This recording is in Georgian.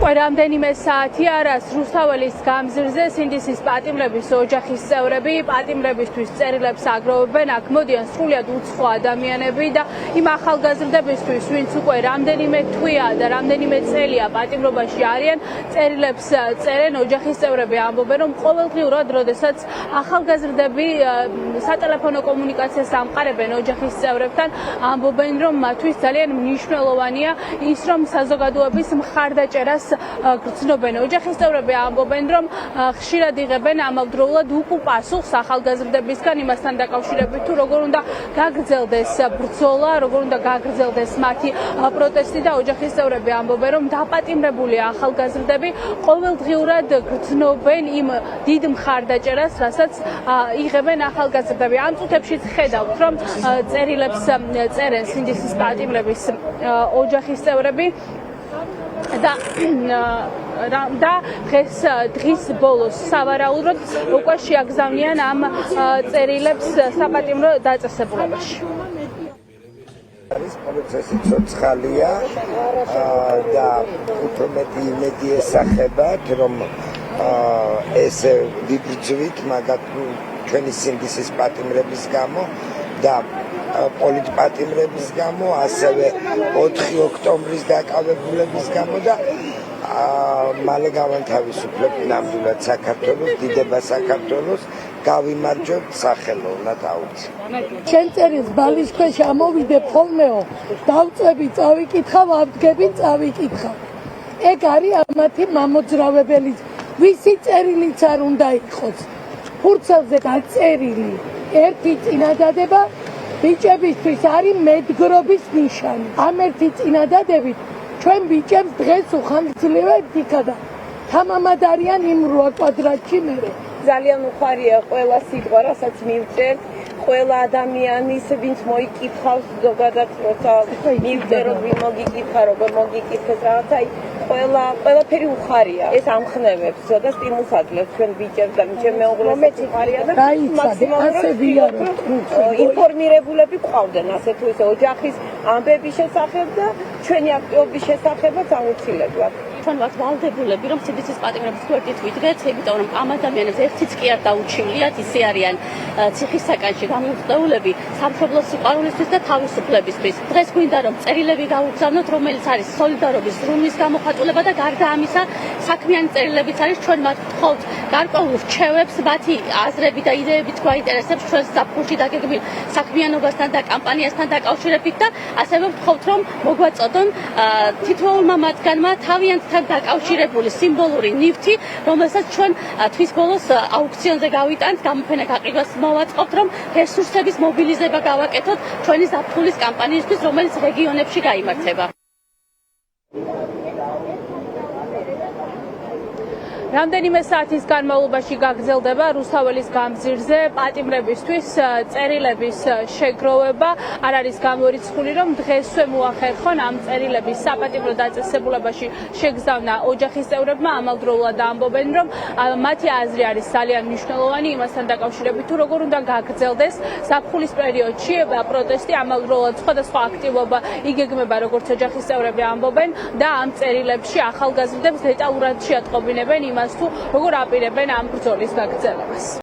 უკვე რამდენიმე საათია, რაც რუსთაველის გამზირზე სინდისის პატიმრების ოჯახის წევრები პატიმრებისთვის წერილებს აგროვებენ. აქ მოდიან სრულიად უცხო ადამიანები და იმ ახალგაზრდებისთვის, ვინც უკვე რამდენიმე თვეა და რამდენიმე წელია პატიმრობაში არიან, წერილებს წერენ. ოჯახის წევრები ამბობენ, რომ ყოველდღიურად, როდესაც ახალგაზრდები სატელეფონო კომუნიკაციას ამყარებენ ოჯახის წევრებთან, ამბობენ, რომ მათთვის ძალიან მნიშვნელოვანია ის, რომ საზოგადოების მხარდაჭერას გრძნობენ. ოჯახის წევრები ამბობენ, რომ ხშირად იღებენ ამავდროულად უკუ პასუხს ახალგაზრდებისგან იმასთან დაკავშირებით, თუ როგორ უნდა გაგრძელდეს ბრძოლა, როგორ უნდა გაგრძელდეს მათი პროტესტი და ოჯახის წევრები ამბობენ, რომ დაპატიმრებული ახალგაზრდები ყოველდღიურად გრძნობენ იმ დიდ მხარდაჭერას, რასაც იღებენ ახალგაზრდები. ამ წუთებშიც ხედავთ, რომ წერილებს წერენ სინდისის პატიმრების ოჯახის წევრები და დღის ბოლოს სავარაუდოდ უკვე შეაგზავნიან ამ წერილებს საპატიმრო დაწესებულებაში. ეს პროცესი ცოცხალია და უფრო მეტი იმედი ესახებათ, რომ ეს ვიბრძვით მაგათი ჩვენი სინდისის პატიმრების გამო და პოლიტპატიმრების გამო, ასევე 4 ოქტომბრის დაკავებულების გამო და მალე გავანთავისუფლებთ ნამდვილად საქართველოს, დიდება საქართველოს, გავიმარჯვებთ სახელოვნად აუცილებლად. შენ წერილს ბალის ქვეშ ამოვიდე ხოლმეო, დავწვევი, წავიკითხავ, ავდგები, წავიკითხავ. ეგ არის ამათი მამოძრავებელი, ვისი წერილიც არ უნდა იყოს. ფურცელზე გაწერილი ერთი წინადადება ბიჭებისთვის არის მედგრობის ნიშანი. ამ ერთი წინადადებით ჩვენ ბიჭებს დღეს უხანგრძლივად იქადა. თამამად არიან იმ 8 კვადრატში მერე. ძალიან უხარია ყველა სიტყვა, რასაც მივწერთ, ყველა ადამიანის, ვინც მოიკითხავს ზოგადად, როცა მივწეროთ, ვინ მოგიკითხა, როგორ მოგიკითხეს რაღაცა, ყველაფერი უხარია. ეს ამხნევებს და სტიმულს აძლევს ჩვენ ბიჭებს და ჩემ მეუღლეს უხარია და მაქსიმალურად ინფორმირებულები ყავდნენ, ასე თუ ისე ოჯახის ამბების შესახებ და ჩვენი აქტივობის შესახებაც აუცილებლად. ჩვენ ვართ ვალდებულები, რომ სინდისის პატიმრების გვერდით ვიდგეთ, იმიტომ რომ ამ ადამიანებს ერთიც კი არ დაუჩინლიათ, ისე არიან ციხის საკანში გამომხდეულები სამშობლოს სიყვარულისთვის და თავისუფლებისთვის. დღეს გვინდა რომ წერილები გავუგზავნოთ, რომელიც არის სოლიდარობის ზრუნვის გამოხატულება და გარდა ამისა, საქმიანი წერილებიც არის, ჩვენ მათ ვთხოვთ გარკვეულ რჩევებს, მათი აზრები და იდეებით გვაინტერესებს ჩვენს ზაფხულში დაგეგმილ საქმიანობასთან და კამპანიასთან დაკავშირებით და ასევე ვთხოვთ, რომ მოგვაწოდონ თითოეულმა მათგანმა თავიანთთან დაკავშირებული სიმბოლური ნივთი, რომელსაც ჩვენ თვის ბოლოს აუქციონზე გავიტანთ, გამოფენა გაყიდვას მოვაწყობთ, რომ რესურსების მობილიზება გავაკეთოთ ჩვენი ზაფხულის კამპანიისთვის, რომელიც რეგიონებში გაიმართება. რამდენიმე საათის განმავლობაში გაგრძელდება რუსთაველის გამზირზე პატიმრებისთვის წერილების შეგროვება. არ არის გამორიცხული, რომ დღესვე მოახერხონ ამ წერილების საპატიმრო დაწესებულებაში შეგზავნა ოჯახის წევრებმა. ამავდროულად ამბობენ, რომ მათი აზრი არის ძალიან მნიშვნელოვანი იმასთან დაკავშირებით, თუ როგორ უნდა გაგრძელდეს ზაფხულის პერიოდში პროტესტი. ამავდროულად სხვადასხვა აქტივობა იგეგმება, როგორც ოჯახის წევრები ამბობენ და ამ წერილებში ახალგაზრდებს დეტალურად შეატყობინებენ იმას, თუ როგორ აპირებენ ამ ბრძოლის გაგრძელებას.